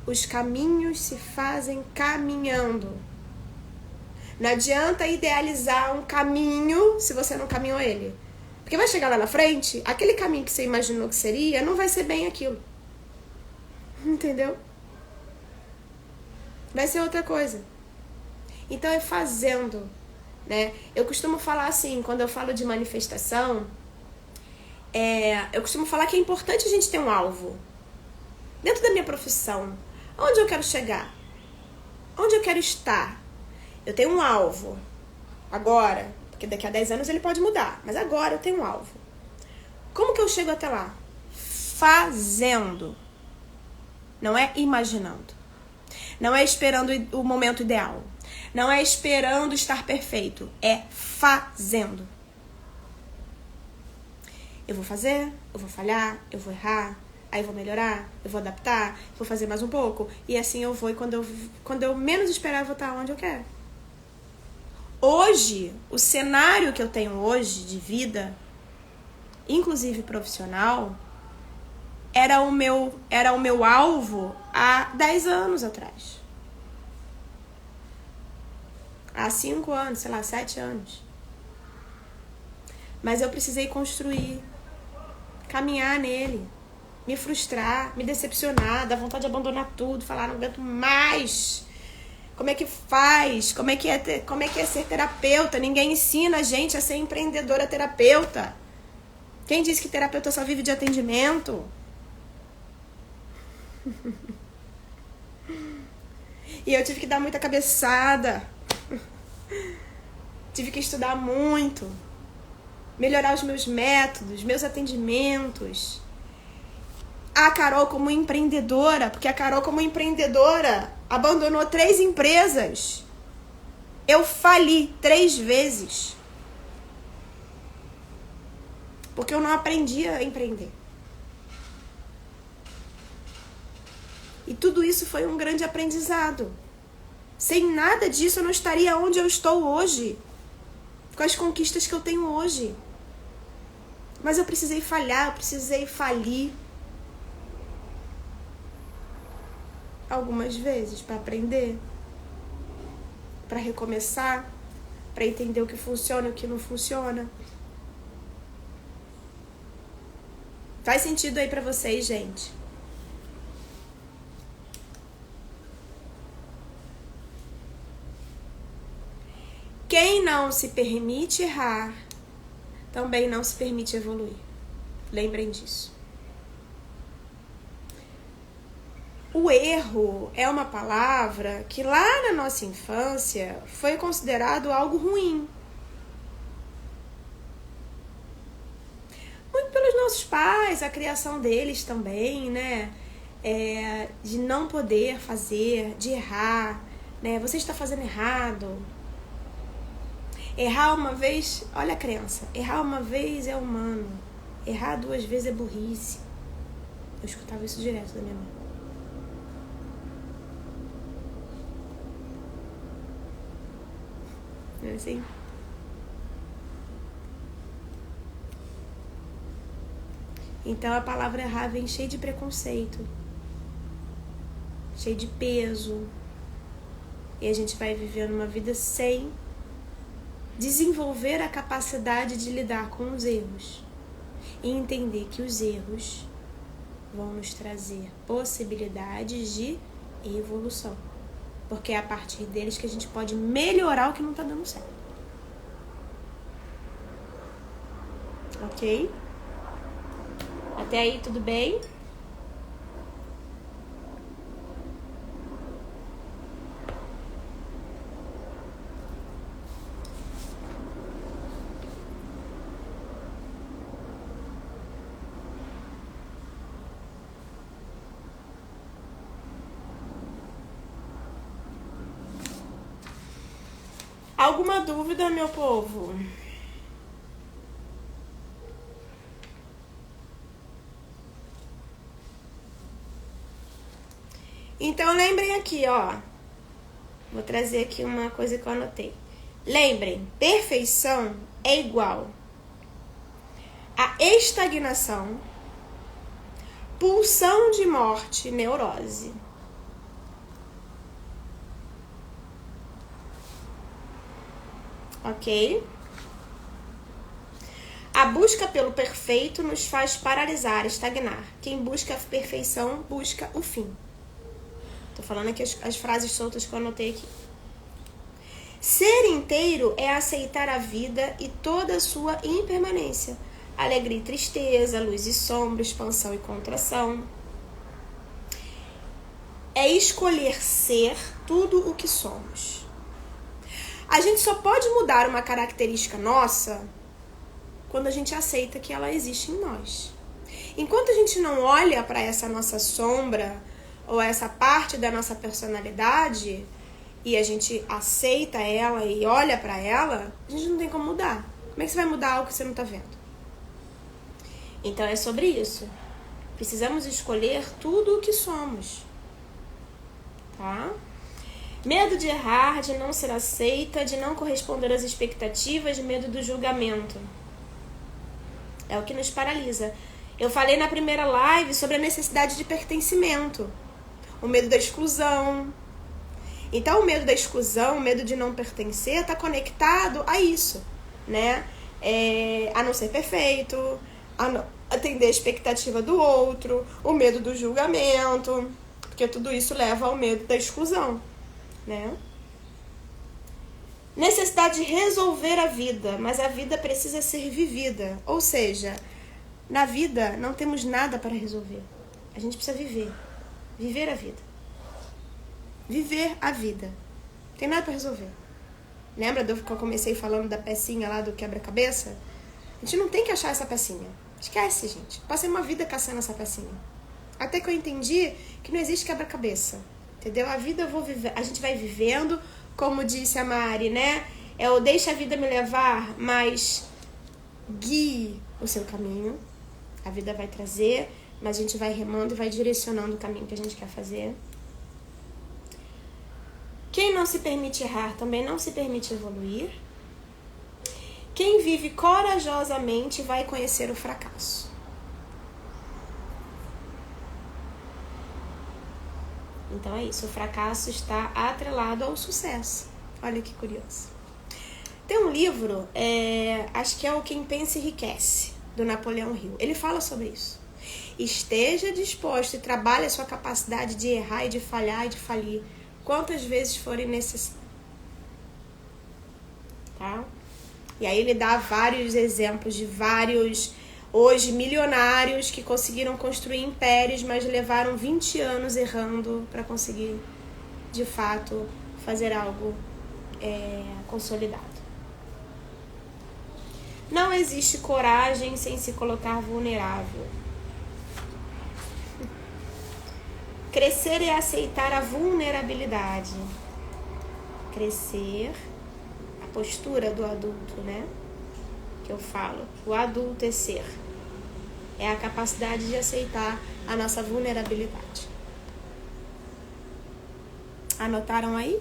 Os caminhos se fazem caminhando. Não adianta idealizar um caminho se você não caminhou ele. Porque vai chegar lá na frente, aquele caminho que você imaginou que seria, não vai ser bem aquilo. Entendeu? Vai ser outra coisa. Então é fazendo, né? Eu costumo falar assim, quando eu falo de manifestação, eu costumo falar que é importante a gente ter um alvo. Dentro da minha profissão, onde eu quero chegar? Onde eu quero estar? Eu tenho um alvo. Agora, porque daqui a 10 anos ele pode mudar, mas agora eu tenho um alvo. Como que eu chego até lá? Fazendo. Não é imaginando. Não é esperando o momento ideal. Não é esperando estar perfeito. É fazendo. Eu vou fazer, eu vou falhar, eu vou errar, aí eu vou melhorar, eu vou adaptar, vou fazer mais um pouco. E assim eu vou, e quando eu menos esperar, eu vou estar onde eu quero. Hoje, o cenário que eu tenho hoje de vida, inclusive profissional, era o meu alvo há 10 anos atrás. Há 5 anos, sei lá, 7 anos. Mas eu precisei construir, caminhar nele, me frustrar, me decepcionar, dar vontade de abandonar tudo, falar, não aguento mais. Como é que faz? Como é que é ser terapeuta? Ninguém ensina a gente a ser empreendedora terapeuta. Quem disse que terapeuta só vive de atendimento? E eu tive que dar muita cabeçada. Tive que estudar muito. Melhorar os meus métodos, meus atendimentos. A Carol como empreendedora, porque a Carol como empreendedora abandonou 3 empresas. Eu fali 3 vezes. Porque eu não aprendi a empreender. E tudo isso foi um grande aprendizado. Sem nada disso eu não estaria onde eu estou hoje. Com as conquistas que eu tenho hoje. Mas eu precisei falhar, eu precisei falir. Algumas vezes para aprender. Para recomeçar. Para entender o que funciona e o que não funciona. Faz sentido aí para vocês, gente? Quem não se permite errar, também não se permite evoluir. Lembrem disso. O erro é uma palavra que lá na nossa infância foi considerado algo ruim. Muito pelos nossos pais, a criação deles também, né? De não poder fazer, de errar, né? Você está fazendo errado. Errar uma vez, olha a crença, errar uma vez é humano, errar 2 vezes é burrice. Eu escutava isso direto da minha mãe. Não é assim? Então a palavra errar vem cheia de preconceito, cheia de peso, e a gente vai vivendo uma vida sem desenvolver a capacidade de lidar com os erros e entender que os erros vão nos trazer possibilidades de evolução, porque é a partir deles que a gente pode melhorar o que não está dando certo. Ok? Até aí tudo bem? Alguma dúvida, meu povo? Então lembrem aqui, ó. Vou trazer aqui uma coisa que eu anotei. Lembrem, perfeição é igual a estagnação, pulsão de morte, neurose. Ok? A busca pelo perfeito nos faz paralisar, estagnar. Quem busca a perfeição, busca o fim. Tô falando aqui as frases soltas que eu anotei aqui. Ser inteiro é aceitar a vida e toda a sua impermanência. Alegria e tristeza, luz e sombra, expansão e contração. É escolher ser tudo o que somos. A gente só pode mudar uma característica nossa quando a gente aceita que ela existe em nós. Enquanto a gente não olha para essa nossa sombra ou essa parte da nossa personalidade e a gente aceita ela e olha para ela, a gente não tem como mudar. Como é que você vai mudar algo que você não tá vendo? Então é sobre isso. Precisamos escolher tudo o que somos, tá? Medo de errar, de não ser aceita, de não corresponder às expectativas, medo do julgamento. É o que nos paralisa. Eu falei na primeira live sobre a necessidade de pertencimento. O medo da exclusão. Então, o medo da exclusão, o medo de não pertencer, está conectado a isso, né? A não ser perfeito, a não atender a expectativa do outro, o medo do julgamento, porque tudo isso leva ao medo da exclusão, né? Necessidade de resolver a vida, mas a vida precisa ser vivida. Ou seja, na vida não temos nada para resolver. A gente precisa viver. Viver a vida. Viver a vida. Não tem nada para resolver. Lembra que eu comecei falando da pecinha lá do quebra-cabeça? A gente não tem que achar essa pecinha. Esquece, gente. Passei uma vida caçando essa pecinha. Até que eu entendi que não existe quebra-cabeça. Entendeu? A vida eu vou viver. A gente vai vivendo, como disse a Mari, né? Eu deixo a vida me levar, mas guie o seu caminho. A vida vai trazer, mas a gente vai remando e vai direcionando o caminho que a gente quer fazer. Quem não se permite errar também não se permite evoluir. Quem vive corajosamente vai conhecer o fracasso. Então é isso, o fracasso está atrelado ao sucesso. Olha que curioso. Tem um livro, acho que é o Quem Pensa Enriquece, do Napoleão Hill. Ele fala sobre isso. Esteja disposto e trabalhe a sua capacidade de errar e de falhar e de falir quantas vezes forem necessárias. Tá? E aí ele dá vários exemplos de vários, hoje, milionários que conseguiram construir impérios, mas levaram 20 anos errando para conseguir, de fato, fazer algo consolidado. Não existe coragem sem se colocar vulnerável. Crescer é aceitar a vulnerabilidade. Crescer, a postura do adulto, né? Que eu falo. O adulto é ser. É a capacidade de aceitar a nossa vulnerabilidade. Anotaram aí?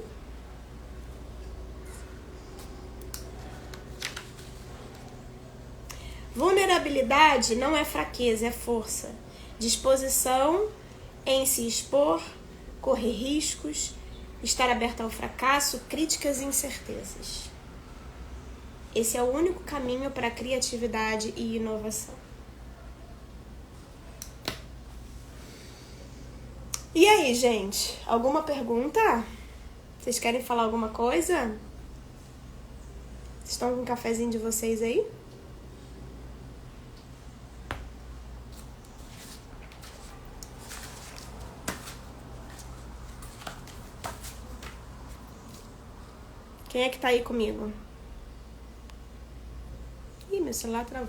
Vulnerabilidade não é fraqueza, é força. Disposição em se expor, correr riscos, estar aberto ao fracasso, críticas e incertezas. Esse é o único caminho para a criatividade e inovação. E aí, gente? Alguma pergunta? Vocês querem falar alguma coisa? Vocês estão com um cafezinho de vocês aí? Quem é que tá aí comigo? Ih, meu celular travou.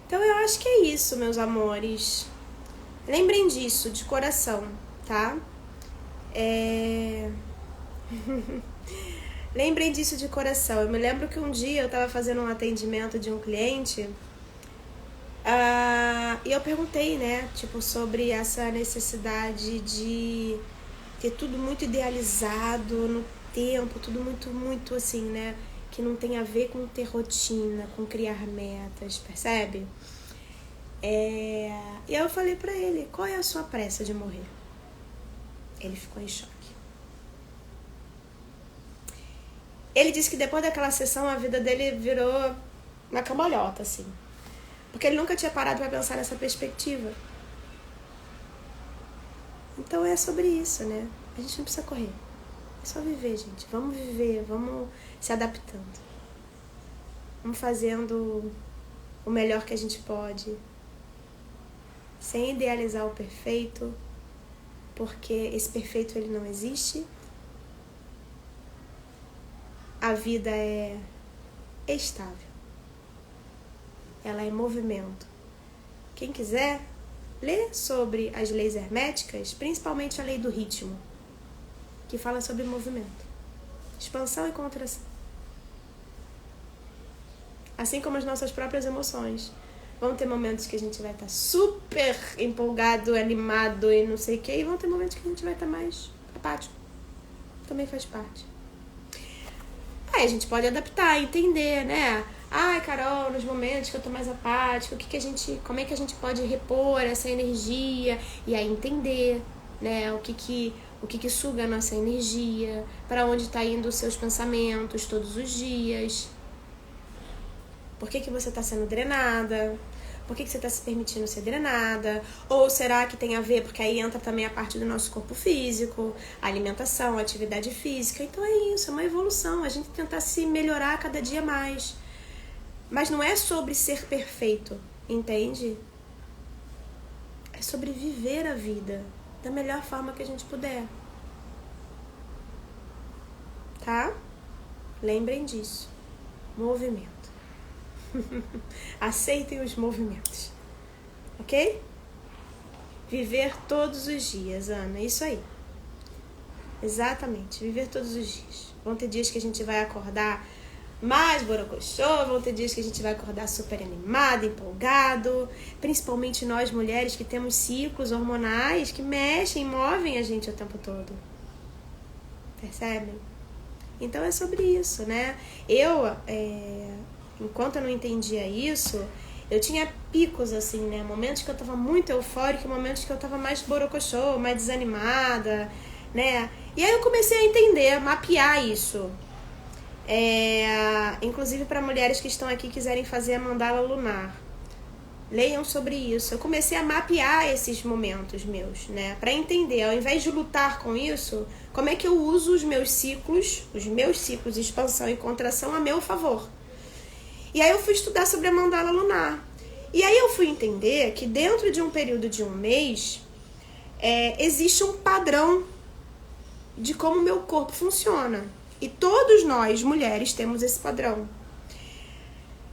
Então eu acho que é isso, meus amores. Lembrem disso, de coração, tá? Lembrem disso de coração. Eu me lembro que um dia eu tava fazendo um atendimento de um cliente... e eu perguntei, né, tipo, sobre essa necessidade de ter tudo muito idealizado no tempo, tudo muito, muito assim, né, que não tem a ver com ter rotina, com criar metas, percebe? E aí eu falei pra ele, qual é a sua pressa de morrer? Ele ficou em choque. Ele disse que depois daquela sessão a vida dele virou uma cambalhota, assim. Porque ele nunca tinha parado para pensar nessa perspectiva. Então é sobre isso, né? A gente não precisa correr. É só viver, gente. Vamos viver, vamos se adaptando. Vamos fazendo o melhor que a gente pode. Sem idealizar o perfeito. Porque esse perfeito, ele não existe. A vida é estável. Ela é movimento. Quem quiser, lê sobre as leis herméticas, principalmente a lei do ritmo, que fala sobre movimento, expansão e contração. Assim como as nossas próprias emoções. Vão ter momentos que a gente vai estar super empolgado, animado e não sei o que. E vão ter momentos que a gente vai estar mais apático. Também faz parte. Aí a gente pode adaptar, entender, né? Ai, Carol, nos momentos que eu tô mais apática, como é que a gente pode repor essa energia? E aí entender, né? O que suga a nossa energia, para onde tá indo os seus pensamentos todos os dias. Por que você está sendo drenada? Por que você está se permitindo ser drenada? Ou será que tem a ver, porque aí entra também a parte do nosso corpo físico, a alimentação, a atividade física. Então é isso, é uma evolução, a gente tentar se melhorar cada dia mais. Mas não é sobre ser perfeito, entende? É sobre viver a vida da melhor forma que a gente puder. Tá? Lembrem disso. Movimento. Aceitem os movimentos, ok? Viver todos os dias, Ana, isso aí. Exatamente, viver todos os dias. Vão ter dias que a gente vai acordar mais borocochô, vão ter dias que a gente vai acordar super animado, empolgado. Principalmente nós mulheres que temos ciclos hormonais que mexem, movem a gente o tempo todo. Percebem? Então é sobre isso, né? Enquanto eu não entendia isso, eu tinha picos, assim, né? Momentos que eu tava muito eufórica, momentos que eu tava mais borocochô, mais desanimada, né? E aí eu comecei a entender, a mapear isso. Inclusive para mulheres que estão aqui e quiserem fazer a mandala lunar. Leiam sobre isso. Eu comecei a mapear esses momentos meus, né? Para entender, ao invés de lutar com isso, como é que eu uso os meus ciclos de expansão e contração a meu favor. E aí eu fui estudar sobre a mandala lunar. E aí eu fui entender que dentro de um período de um mês, existe um padrão de como o meu corpo funciona. E todos nós, mulheres, temos esse padrão.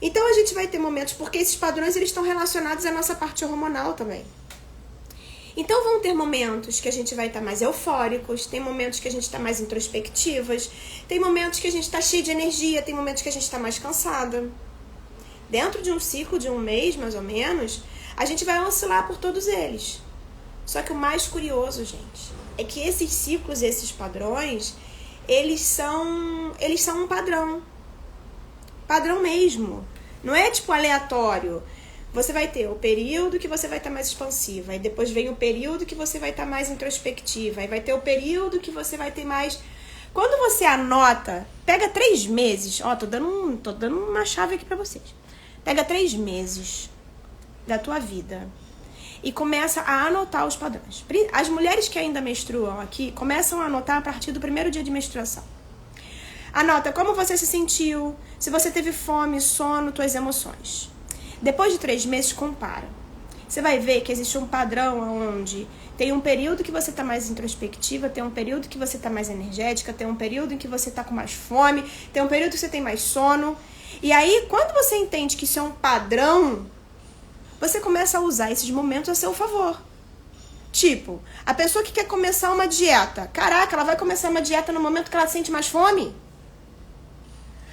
Então a gente vai ter momentos, porque esses padrões eles estão relacionados à nossa parte hormonal também. Então vão ter momentos que a gente vai estar mais eufóricos, tem momentos que a gente está mais introspectivas, tem momentos que a gente está cheia de energia, tem momentos que a gente está mais cansada. Dentro de um ciclo de um mês, mais ou menos, a gente vai oscilar por todos eles. Só que o mais curioso, gente, é que esses ciclos, esses padrões, eles são um padrão. Padrão mesmo. Não é tipo aleatório. Você vai ter o período que você vai estar mais expansiva, aí depois vem o período que você vai estar mais introspectiva, aí vai ter o período que você vai ter mais... Quando você anota, pega 3 meses, tô dando uma chave aqui pra vocês. Pega 3 meses da tua vida e começa a anotar os padrões. As mulheres que ainda menstruam aqui começam a anotar a partir do primeiro dia de menstruação. Anota como você se sentiu, se você teve fome, sono, tuas emoções. Depois de 3 meses, compara. Você vai ver que existe um padrão onde tem um período que você está mais introspectiva, tem um período que você está mais energética, tem um período em que você está com mais fome, tem um período que você tem mais sono. E aí, quando você entende que isso é um padrão, você começa a usar esses momentos a seu favor. Tipo, a pessoa que quer começar uma dieta. Caraca, ela vai começar uma dieta no momento que ela sente mais fome?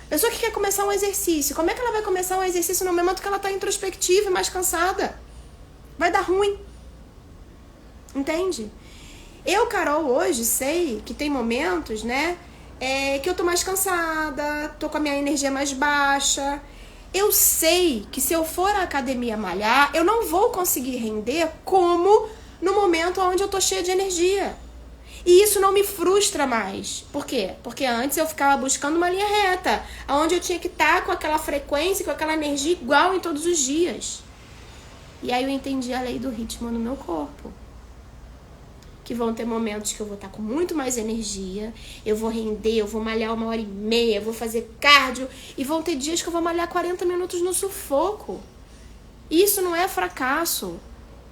A pessoa que quer começar um exercício. Como é que ela vai começar um exercício no momento que ela está introspectiva e mais cansada? Vai dar ruim. Entende? Eu, Carol, hoje sei que tem momentos, né, que eu tô mais cansada, tô com a minha energia mais baixa. Eu sei que se eu for à academia malhar, eu não vou conseguir render como no momento onde eu tô cheia de energia. E isso não me frustra mais. Por quê? Porque antes eu ficava buscando uma linha reta, onde eu tinha que estar com aquela frequência, com aquela energia igual em todos os dias. E aí eu entendi a lei do ritmo no meu corpo. Que vão ter momentos que eu vou estar com muito mais energia, eu vou render, eu vou malhar 1h30, eu vou fazer cardio, e vão ter dias que eu vou malhar 40 minutos no sufoco. Isso não é fracasso.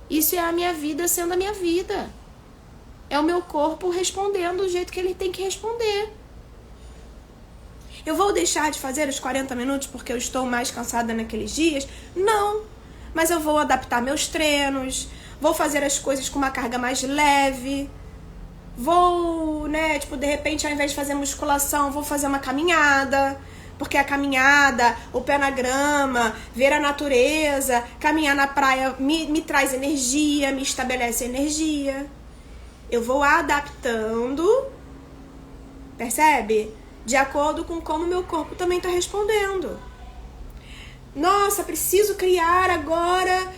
Isso é a minha vida sendo a minha vida. É o meu corpo respondendo do jeito que ele tem que responder. Eu vou deixar de fazer os 40 minutos porque eu estou mais cansada naqueles dias? Não. Mas eu vou adaptar meus treinos, vou fazer as coisas com uma carga mais leve, vou, de repente, ao invés de fazer musculação, vou fazer uma caminhada, Porque a caminhada, o pé na grama, ver a natureza, caminhar na praia me traz energia, me estabelece energia. Eu vou adaptando, percebe? De acordo com como meu corpo também está respondendo. Nossa, preciso criar agora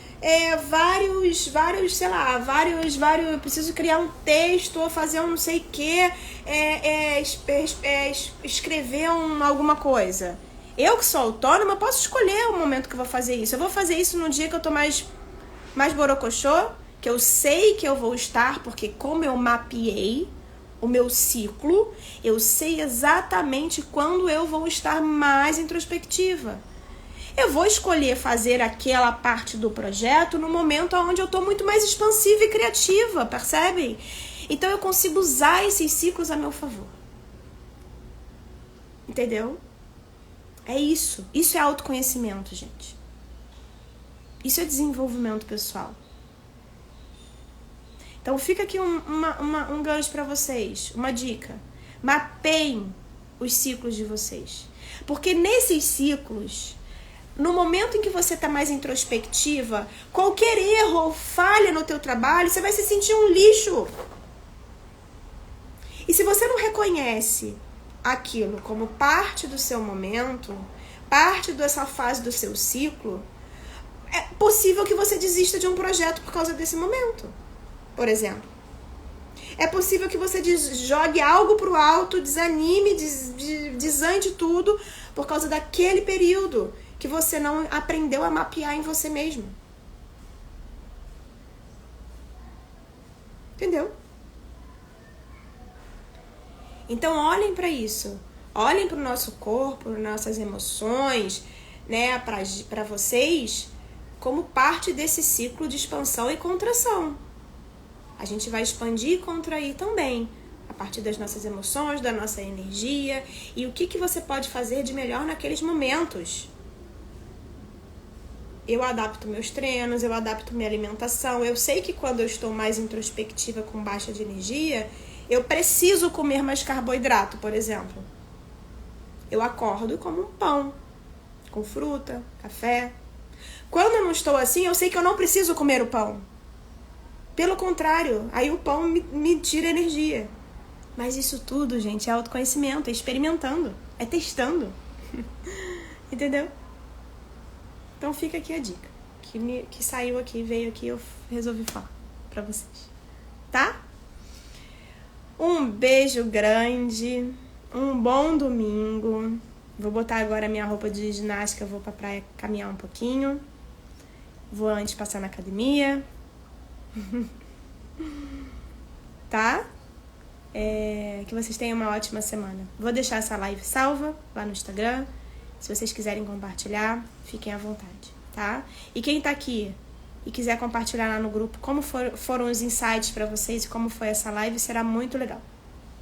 preciso criar um texto ou fazer um não sei o que, escrever alguma coisa. Eu que sou autônoma, posso escolher o momento que eu vou fazer isso. Eu vou fazer isso no dia que eu tô mais borocochô, que eu sei que eu vou estar, porque como eu mapeei o meu ciclo, eu sei exatamente quando eu vou estar mais introspectiva. Eu vou escolher fazer aquela parte do projeto no momento onde eu estou muito mais expansiva e criativa, percebem? Então eu consigo usar esses ciclos a meu favor. Entendeu? É isso. Isso é autoconhecimento, gente. Isso é desenvolvimento pessoal. Então fica aqui um gancho para vocês, uma dica. Mapeiem os ciclos de vocês. Porque nesses ciclos, no momento em que você está mais introspectiva, qualquer erro ou falha no teu trabalho, você vai se sentir um lixo. E se você não reconhece aquilo como parte do seu momento, parte dessa fase do seu ciclo, é possível que você desista de um projeto por causa desse momento, por exemplo. É possível que você jogue algo pro alto, desanime, desande tudo por causa daquele período que você não aprendeu a mapear em você mesmo. Entendeu? Então olhem para isso. Olhem para o nosso corpo, para nossas emoções, né, para vocês, como parte desse ciclo de expansão e contração. A gente vai expandir e contrair também, a partir das nossas emoções, da nossa energia, e o que você pode fazer de melhor naqueles momentos. Eu adapto meus treinos, eu adapto minha alimentação. Eu sei que quando eu estou mais introspectiva, com baixa de energia, eu preciso comer mais carboidrato, por exemplo. Eu acordo e como um pão, com fruta, café. Quando eu não estou assim, eu sei que eu não preciso comer o pão. Pelo contrário, aí o pão me tira energia. Mas isso tudo, gente, é autoconhecimento, é experimentando, é testando. Entendeu? Então fica aqui a dica, que saiu aqui, veio aqui, eu resolvi falar pra vocês, tá? Um beijo grande, um bom domingo. Vou botar agora a minha roupa de ginástica, vou pra praia caminhar um pouquinho. Vou antes passar na academia. Tá? Que vocês tenham uma ótima semana. Vou deixar essa live salva lá no Instagram. Se vocês quiserem compartilhar, fiquem à vontade, tá? E quem tá aqui e quiser compartilhar lá no grupo como foram os insights pra vocês e como foi essa live, será muito legal,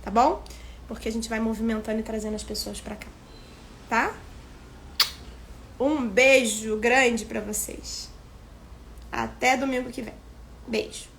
tá bom? Porque a gente vai movimentando e trazendo as pessoas pra cá, tá? Um beijo grande pra vocês. Até domingo que vem. Beijo.